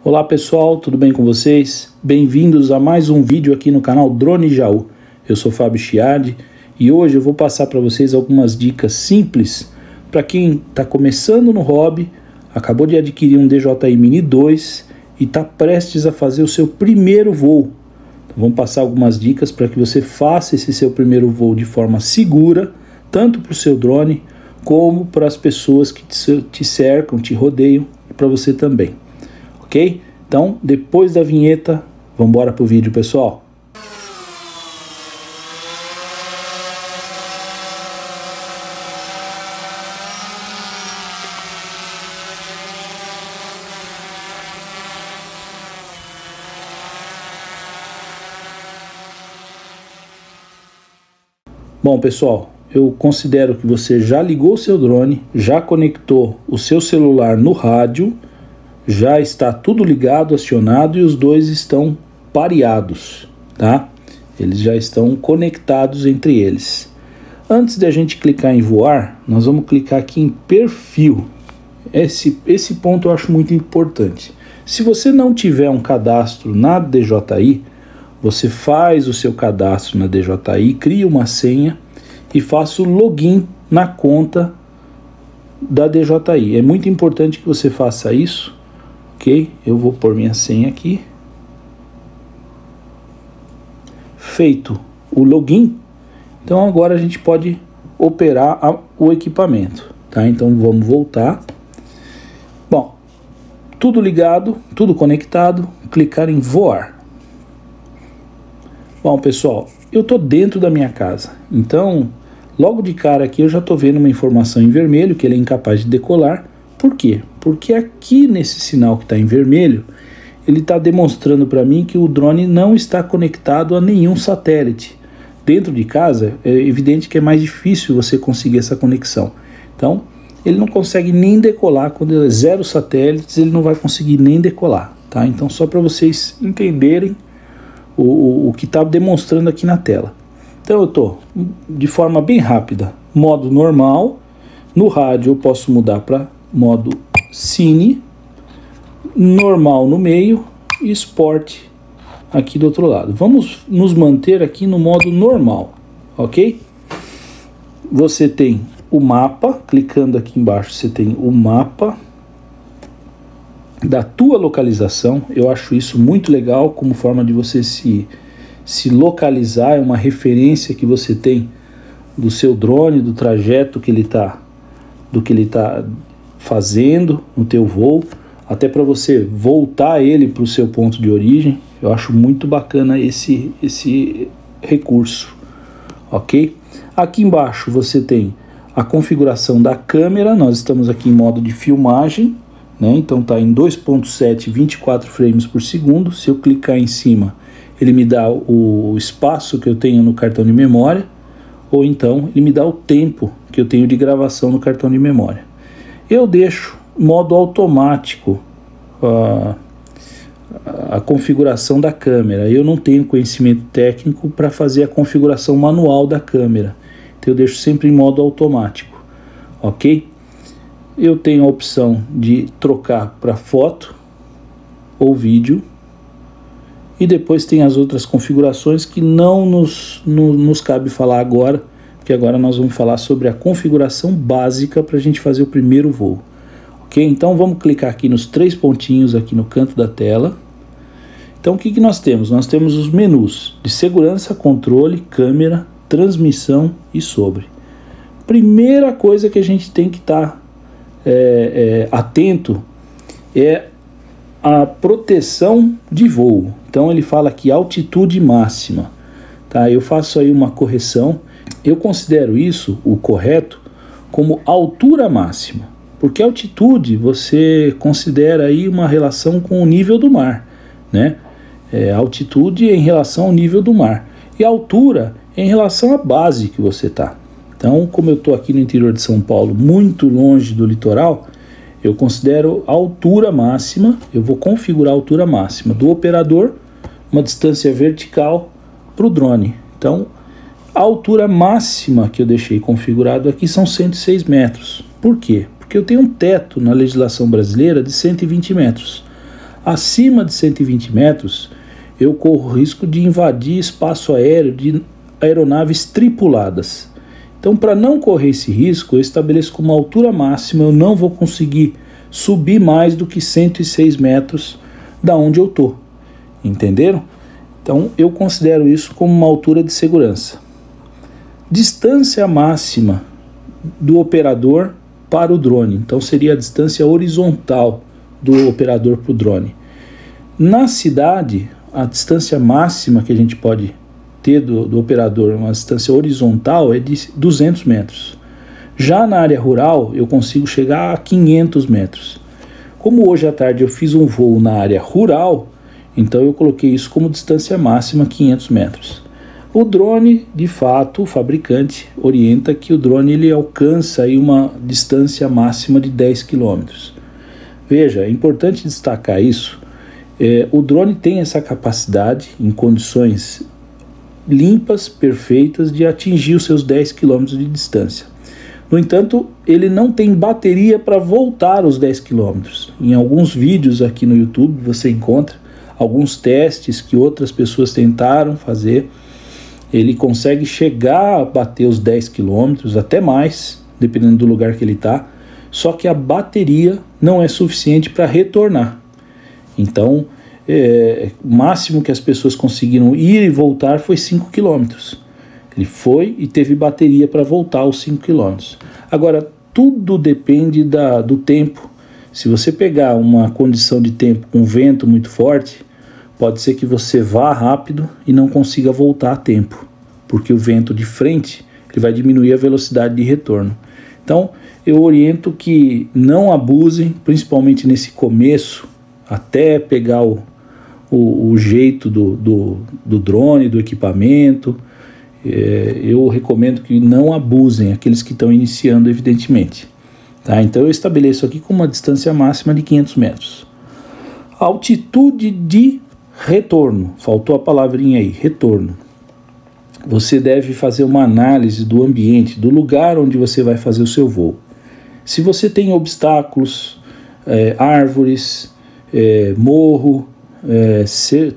Olá pessoal, tudo bem com vocês? Bem-vindos a mais um vídeo aqui no canal Drone Jaú. Eu sou Fábio Chiardi e hoje eu vou passar para vocês algumas dicas simples para quem está começando no hobby, acabou de adquirir um DJI Mini 2 e está prestes a fazer o seu primeiro voo. Então, vamos passar algumas dicas para que você faça esse seu primeiro voo de forma segura, tanto para o seu drone como para as pessoas que te cercam, te rodeiam e para você também. Ok? Então, depois da vinheta, vamos embora para o vídeo, pessoal. Bom, pessoal, eu considero que você já ligou o seu drone, já conectou o seu celular no rádio, já está tudo ligado, acionado e os dois estão pareados, tá? Eles já estão conectados entre eles. Antes de a gente clicar em voar, nós vamos clicar aqui em perfil. Esse ponto eu acho muito importante. Se você não tiver um cadastro na DJI, você faz o seu cadastro na DJI, cria uma senha e faça o login na conta da DJI. É muito importante que você faça isso. Ok, eu vou pôr minha senha aqui. Feito o login, então agora a gente pode operar o equipamento, tá? Então vamos voltar. Bom, tudo ligado, tudo conectado, clicar em voar. Bom, pessoal, eu tô dentro da minha casa, então logo de cara aqui eu já tô vendo uma informação em vermelho que ele é incapaz de decolar. Por quê? Porque aqui nesse sinal que está em vermelho, ele está demonstrando para mim que o drone não está conectado a nenhum satélite. Dentro de casa, é evidente que é mais difícil você conseguir essa conexão. Então, ele não consegue nem decolar. Quando é 0 satélites, ele não vai conseguir nem decolar. Tá? Então, só para vocês entenderem o que está demonstrando aqui na tela. Então, eu estou de forma bem rápida, modo normal. No rádio, eu posso mudar para modo Cine, normal no meio e Sport aqui do outro lado. Vamos nos manter aqui no modo normal, ok? Você tem o mapa, clicando aqui embaixo você tem o mapa da tua localização. Eu acho isso muito legal como forma de você se localizar, é uma referência que você tem do seu drone, do trajeto que ele está fazendo no teu voo, até para você voltar ele para o seu ponto de origem. Eu acho muito bacana esse recurso, ok? Aqui embaixo você tem a configuração da câmera. Nós estamos aqui em modo de filmagem, né? Então está em 2.7, 24 frames por segundo. Se eu clicar em cima, ele me dá o espaço que eu tenho no cartão de memória, ou então ele me dá o tempo que eu tenho de gravação no cartão de memória. Eu deixo modo automático a configuração da câmera. Eu não tenho conhecimento técnico para fazer a configuração manual da câmera, então eu deixo sempre em modo automático, ok? Eu tenho a opção de trocar para foto ou vídeo, e depois tem as outras configurações que não nos cabe falar agora, porque agora nós vamos falar sobre a configuração básica para a gente fazer o primeiro voo. Ok? Então vamos clicar aqui nos 3 pontinhos aqui no canto da tela. Então o que nós temos? Nós temos os menus de segurança, controle, câmera, transmissão e sobre. Primeira coisa que a gente tem que estar atento é a proteção de voo. Então ele fala aqui altitude máxima. Tá? Eu faço aí uma correção. Eu considero isso, o correto, como altura máxima, porque altitude você considera aí uma relação com o nível do mar, né? Altitude em relação ao nível do mar, e altura em relação à base que você está. Então, como eu estou aqui no interior de São Paulo, muito longe do litoral, eu considero a altura máxima. Eu vou configurar a altura máxima do operador, uma distância vertical para o drone. Então, a altura máxima que eu deixei configurado aqui são 106 metros. Por quê? Porque eu tenho um teto na legislação brasileira de 120 metros. Acima de 120 metros, eu corro o risco de invadir espaço aéreo de aeronaves tripuladas. Então, para não correr esse risco, eu estabeleço como altura máxima, eu não vou conseguir subir mais do que 106 metros da onde eu estou. Entenderam? Então, eu considero isso como uma altura de segurança. Distância máxima do operador para o drone. Então, seria a distância horizontal do operador para o drone. Na cidade, a distância máxima que a gente pode ter do operador, uma distância horizontal, é de 200 metros. Já na área rural, eu consigo chegar a 500 metros. Como hoje à tarde eu fiz um voo na área rural, então eu coloquei isso como distância máxima 500 metros. O drone, de fato, o fabricante orienta que o drone ele alcança aí uma distância máxima de 10 km. Veja, é importante destacar isso. O drone tem essa capacidade, em condições limpas, perfeitas, de atingir os seus 10 km de distância. No entanto, ele não tem bateria para voltar os 10 km. Em alguns vídeos aqui no YouTube você encontra alguns testes que outras pessoas tentaram fazer. Ele consegue chegar a bater os 10 km, até mais, dependendo do lugar que ele está, só que a bateria não é suficiente para retornar. Então, o máximo que as pessoas conseguiram ir e voltar foi 5 km. Ele foi e teve bateria para voltar os 5 km. Agora, tudo depende do tempo. Se você pegar uma condição de tempo com vento muito forte, pode ser que você vá rápido e não consiga voltar a tempo, porque o vento de frente ele vai diminuir a velocidade de retorno. Então, eu oriento que não abusem, principalmente nesse começo, até pegar o jeito do drone, do equipamento. Eu recomendo que não abusem, aqueles que estão iniciando, evidentemente. Tá? Então eu estabeleço aqui com uma distância máxima de 500 metros. Altitude de retorno, faltou a palavrinha aí, retorno. Você deve fazer uma análise do ambiente, do lugar onde você vai fazer o seu voo. Se você tem obstáculos, árvores, morro,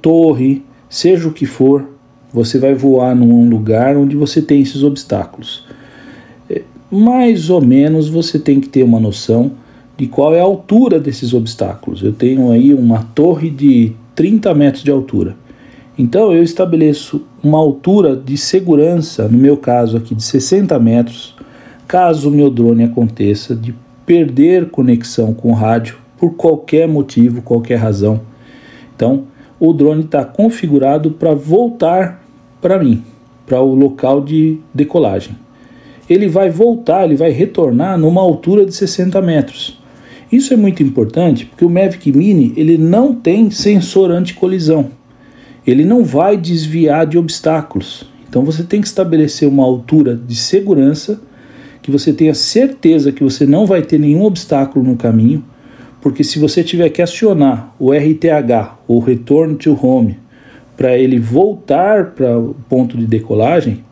torre, seja o que for, você vai voar num lugar onde você tem esses obstáculos. Mais ou menos você tem que ter uma noção de qual é a altura desses obstáculos. Eu tenho aí uma torre de 30 metros de altura. Então eu estabeleço uma altura de segurança, no meu caso aqui de 60 metros, caso o meu drone aconteça de perder conexão com o rádio por qualquer motivo, qualquer razão. Então, o drone está configurado para voltar para mim, para o local de decolagem. Ele vai voltar, ele vai retornar numa altura de 60 metros. Isso é muito importante porque o Mavic Mini ele não tem sensor anti-colisão. Ele não vai desviar de obstáculos. Então você tem que estabelecer uma altura de segurança, que você tenha certeza que você não vai ter nenhum obstáculo no caminho, porque se você tiver que acionar o RTH, ou Return to Home, para ele voltar para o ponto de decolagem,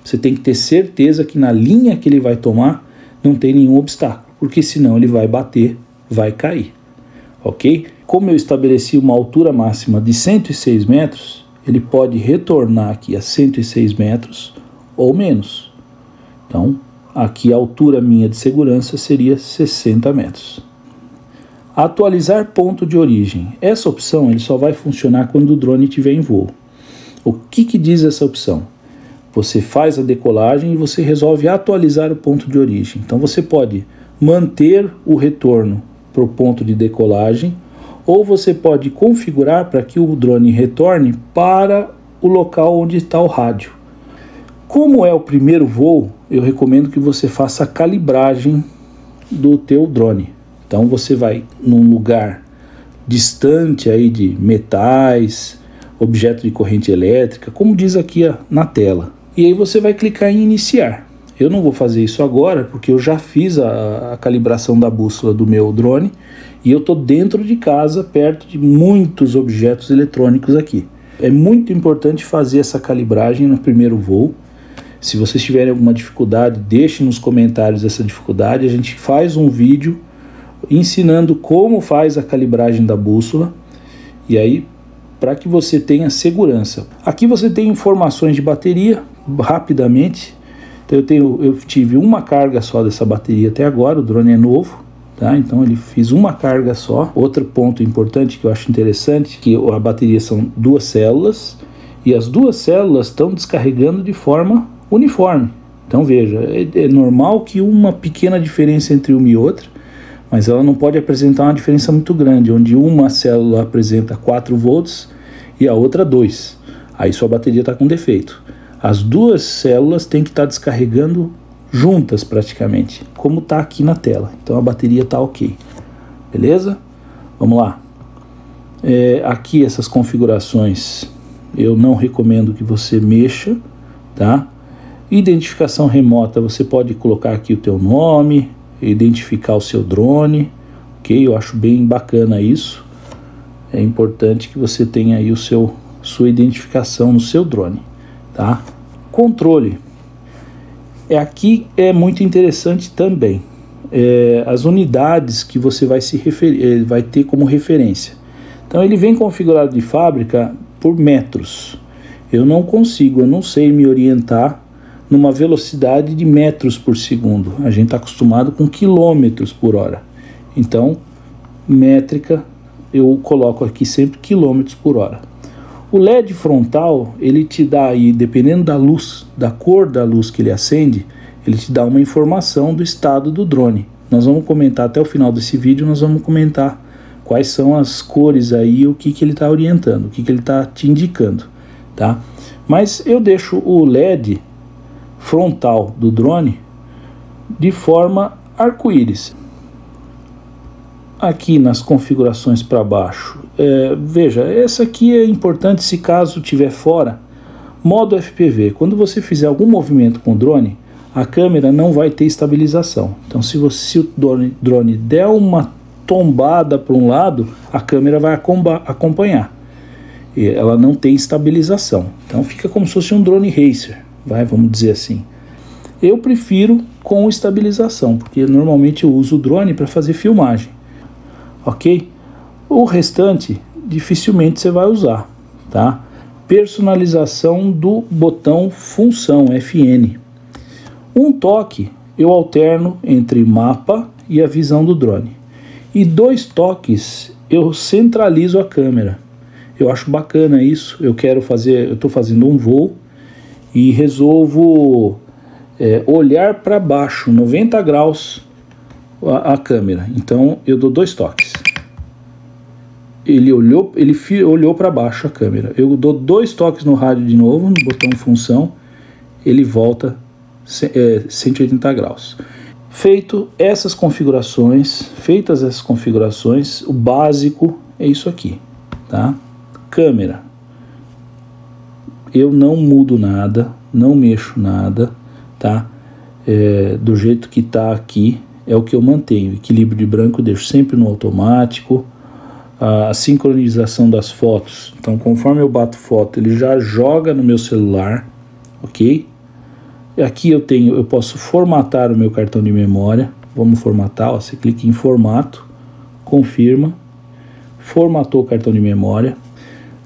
você tem que ter certeza que na linha que ele vai tomar não tem nenhum obstáculo, porque senão ele vai bater, vai cair, ok? Como eu estabeleci uma altura máxima de 106 metros, ele pode retornar aqui a 106 metros ou menos. Então, aqui a altura minha de segurança seria 60 metros. Atualizar ponto de origem. Essa opção ele só vai funcionar quando o drone estiver em voo. O que diz essa opção? Você faz a decolagem e você resolve atualizar o ponto de origem. Então você pode manter o retorno para o ponto de decolagem, ou você pode configurar para que o drone retorne para o local onde está o rádio. Como é o primeiro voo, eu recomendo que você faça a calibragem do teu drone. Então você vai num lugar distante aí de metais, objeto de corrente elétrica, como diz aqui na tela. E aí você vai clicar em iniciar. Eu não vou fazer isso agora porque eu já fiz a calibração da bússola do meu drone e eu estou dentro de casa, perto de muitos objetos eletrônicos aqui. É muito importante fazer essa calibragem no primeiro voo. Se vocês tiverem alguma dificuldade, deixe nos comentários essa dificuldade. A gente faz um vídeo ensinando como faz a calibragem da bússola. E aí, para que você tenha segurança. Aqui você tem informações de bateria, rapidamente. Então eu tive uma carga só dessa bateria até agora, o drone é novo, tá? Então ele fiz uma carga só. Outro ponto importante que eu acho interessante, que a bateria são 2 células, e as 2 células estão descarregando de forma uniforme. Então veja, é normal que uma pequena diferença entre uma e outra, mas ela não pode apresentar uma diferença muito grande, onde uma célula apresenta 4 volts e a outra 2. Aí sua bateria está com defeito. As 2 células têm que estar descarregando juntas praticamente, como está aqui na tela. Então a bateria está ok. Beleza? Vamos lá. Aqui essas configurações eu não recomendo que você mexa, tá? Identificação remota, você pode colocar aqui o teu nome, identificar o seu drone, ok? Eu acho bem bacana isso. É importante que você tenha aí sua identificação no seu drone, tá? Controle. Aqui é muito interessante também. As unidades que você vai ter como referência. Então ele vem configurado de fábrica por metros. Eu não sei me orientar numa velocidade de metros por segundo. A gente está acostumado com quilômetros por hora. Então, métrica, eu coloco aqui sempre quilômetros por hora. O LED frontal, ele te dá aí, dependendo da luz, da cor da luz que ele acende, ele te dá uma informação do estado do drone. Nós vamos comentar até o final desse vídeo, nós vamos comentar quais são as cores aí, o que ele está orientando, o que ele está te indicando, tá? Mas eu deixo o LED frontal do drone de forma arco-íris. Aqui nas configurações para baixo, veja, essa aqui é importante se caso estiver fora. Modo FPV, quando você fizer algum movimento com o drone, a câmera não vai ter estabilização. Então se o drone der uma tombada para um lado, a câmera vai acompanhar. E ela não tem estabilização. Então fica como se fosse um drone racer, vamos dizer assim. Eu prefiro com estabilização, porque normalmente eu uso o drone para fazer filmagem. Ok? O restante dificilmente você vai usar, tá? Personalização do botão função FN. Um toque eu alterno entre mapa e a visão do drone. E 2 toques eu centralizo a câmera. Eu acho bacana isso. Eu estou fazendo um voo e resolvo olhar para baixo, 90 graus a câmera. Então eu dou 2 toques. Ele olhou para baixo a câmera. Eu dou 2 toques no rádio de novo, no botão função, ele volta 180 graus. Feitas essas configurações, o básico é isso aqui, tá? Câmera. Eu não mudo nada, não mexo nada, tá? Do jeito que tá aqui é o que eu mantenho. Equilíbrio de branco eu deixo sempre no automático. A sincronização das fotos, então conforme eu bato foto, ele já joga no meu celular, ok? Aqui eu posso formatar o meu cartão de memória. Vamos formatar, ó, você clica em formato, confirma, formatou o cartão de memória.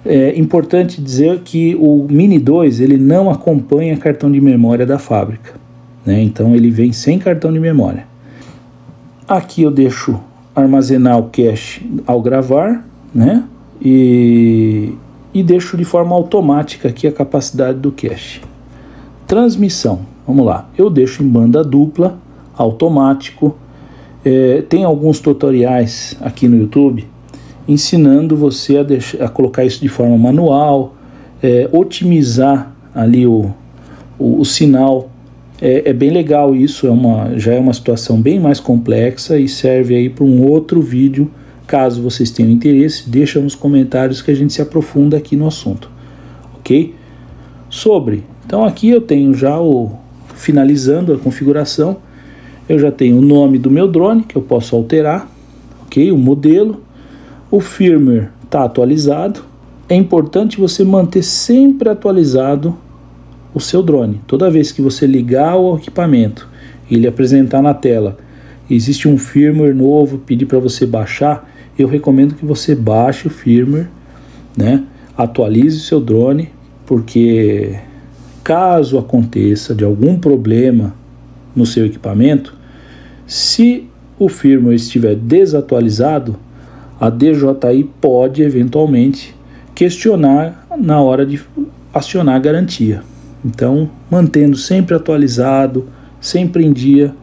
É importante dizer que o Mini 2 ele não acompanha cartão de memória da fábrica, né? Então ele vem sem cartão de memória. Aqui eu deixo armazenar o cache ao gravar, né? E deixo de forma automática aqui a capacidade do cache. Transmissão, vamos lá, eu deixo em banda dupla, automático. Tem alguns tutoriais aqui no YouTube ensinando você a colocar isso de forma manual, otimizar ali o sinal. É bem legal isso, já é uma situação bem mais complexa e serve aí para um outro vídeo. Caso vocês tenham interesse, deixa nos comentários que a gente se aprofunda aqui no assunto, ok? Então aqui eu tenho já finalizando a configuração, eu já tenho o nome do meu drone, que eu posso alterar, ok? O modelo, o firmware está atualizado. É importante você manter sempre atualizado o seu drone. Toda vez que você ligar o equipamento e ele apresentar na tela, existe um firmware novo, pedir para você baixar, eu recomendo que você baixe o firmware né? Atualize o seu drone, porque caso aconteça de algum problema no seu equipamento, se o firmware estiver desatualizado, a DJI pode eventualmente questionar na hora de acionar a garantia. Então, mantendo sempre atualizado, sempre em dia,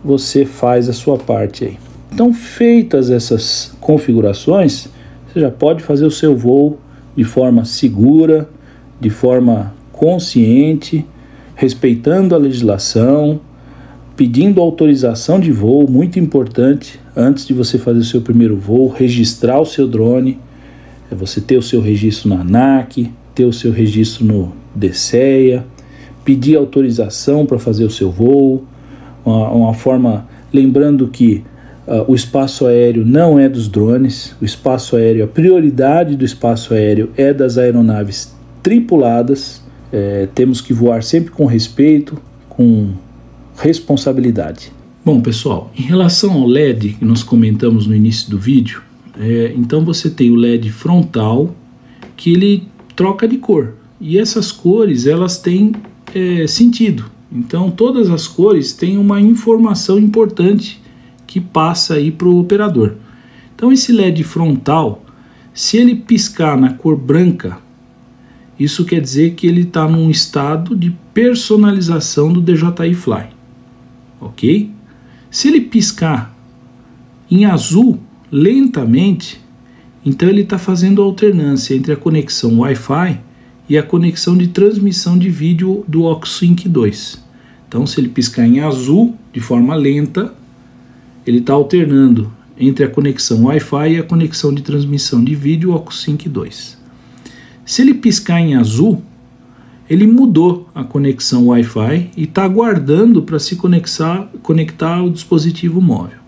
você faz a sua parte aí. Então, feitas essas configurações, você já pode fazer o seu voo de forma segura, de forma consciente, respeitando a legislação, pedindo autorização de voo, muito importante, antes de você fazer o seu primeiro voo, registrar o seu drone, você ter o seu registro na ANAC, ter o seu registro no DSEA, pedir autorização para fazer o seu voo, uma forma, lembrando que o espaço aéreo não é dos drones, o espaço aéreo, a prioridade do espaço aéreo é das aeronaves tripuladas, temos que voar sempre com respeito, com responsabilidade. Bom, pessoal, em relação ao LED que nós comentamos no início do vídeo, então você tem o LED frontal, que ele troca de cor, e essas cores elas têm sentido. Então todas as cores têm uma informação importante que passa aí para o operador. Então esse LED frontal, se ele piscar na cor branca, isso quer dizer que ele está num estado de personalização do DJI Fly, ok? Se ele piscar em azul lentamente, então ele está fazendo alternância entre a conexão Wi-Fi e a conexão de transmissão de vídeo do OcuSync 2. Então, se ele piscar em azul de forma lenta, ele está alternando entre a conexão Wi-Fi e a conexão de transmissão de vídeo OcuSync 2. Se ele piscar em azul, ele mudou a conexão Wi-Fi e está aguardando para se conectar ao dispositivo móvel.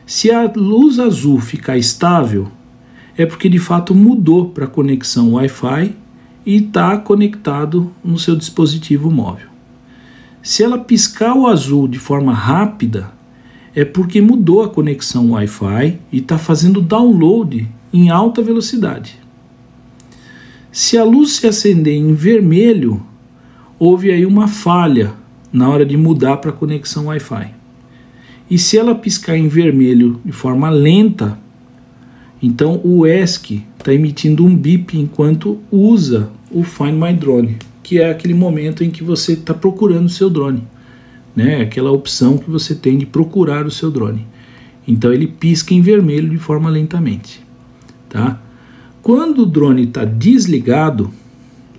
Se a luz azul ficar estável, é porque de fato mudou para a conexão Wi-Fi e está conectado no seu dispositivo móvel. Se ela piscar o azul de forma rápida, é porque mudou a conexão Wi-Fi e está fazendo download em alta velocidade. Se a luz se acender em vermelho, houve aí uma falha na hora de mudar para a conexão Wi-Fi. E se ela piscar em vermelho de forma lenta, então o ESC está emitindo um bip enquanto usa o Find My Drone, que é aquele momento em que você está procurando o seu drone, né? Aquela opção que você tem de procurar o seu drone. Então ele pisca em vermelho de forma lentamente, tá? Quando o drone está desligado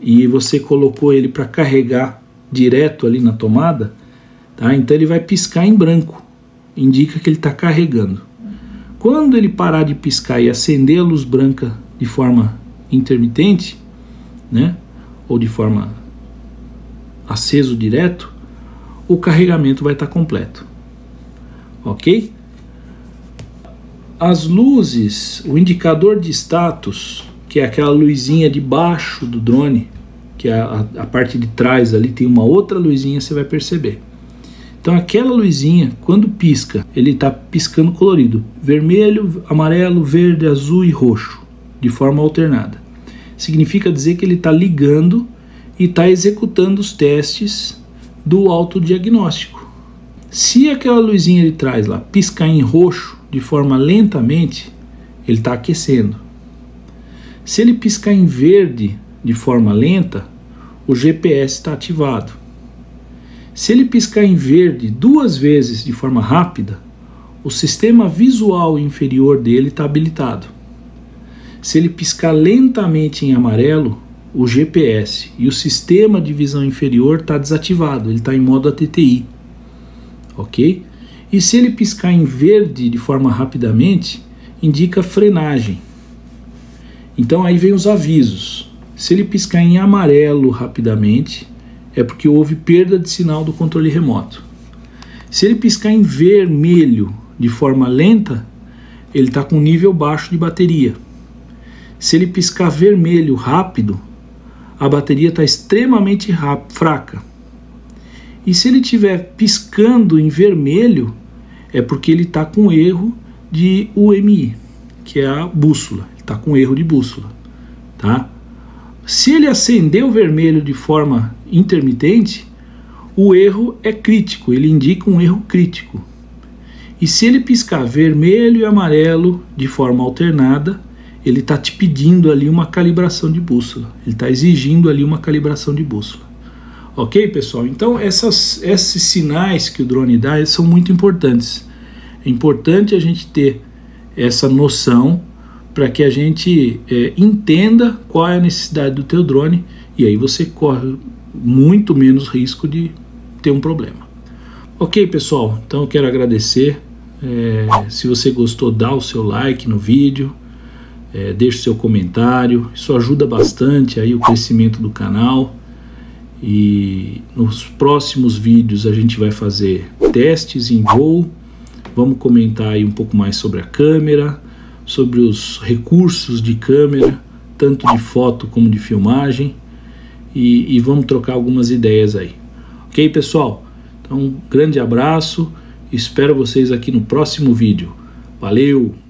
e você colocou ele para carregar direto ali na tomada, tá? Então ele vai piscar em branco, indica que ele está carregando. Quando ele parar de piscar e acender a luz branca de forma intermitente, né, ou de forma aceso direto, o carregamento vai estar completo, ok? As luzes, o indicador de status, que é aquela luzinha de baixo do drone, que é a parte de trás ali, tem uma outra luzinha, você vai perceber. Então aquela luzinha, quando pisca, ele está piscando colorido, vermelho, amarelo, verde, azul e roxo, de forma alternada. Significa dizer que ele está ligando e está executando os testes do autodiagnóstico. Se aquela luzinha de trás lá piscar em roxo de forma lentamente, ele está aquecendo. Se ele piscar em verde de forma lenta, o GPS está ativado. Se ele piscar em verde 2 vezes de forma rápida, o sistema visual inferior dele está habilitado. Se ele piscar lentamente em amarelo, o GPS e o sistema de visão inferior está desativado, ele está em modo ATTI, ok? E se ele piscar em verde de forma rapidamente, indica frenagem. Então aí vem os avisos. Se ele piscar em amarelo rapidamente, é porque houve perda de sinal do controle remoto. Se ele piscar em vermelho de forma lenta, ele está com nível baixo de bateria. Se ele piscar vermelho rápido, a bateria está extremamente fraca. E se ele estiver piscando em vermelho, é porque ele está com erro de UMI, que é a bússola. Ele está com erro de bússola. tá? Se ele acender o vermelho de forma intermitente, o erro é crítico, ele indica um erro crítico. E se ele piscar vermelho e amarelo de forma alternada, ele está te pedindo ali uma calibração de bússola, ele está exigindo ali uma calibração de bússola. Ok, pessoal? Então esses sinais que o drone dá são muito importantes. É importante a gente ter essa noção para que a gente entenda qual é a necessidade do teu drone, e aí você corre muito menos risco de ter um problema. Ok, pessoal? Então eu quero agradecer. Se você gostou, dá o seu like no vídeo, deixe o seu comentário, isso ajuda bastante aí o crescimento do canal. E nos próximos vídeos a gente vai fazer testes em voo, vamos comentar aí um pouco mais sobre a câmera, sobre os recursos de câmera, tanto de foto como de filmagem, e vamos trocar algumas ideias aí. Ok, pessoal? Então, um grande abraço, espero vocês aqui no próximo vídeo. Valeu!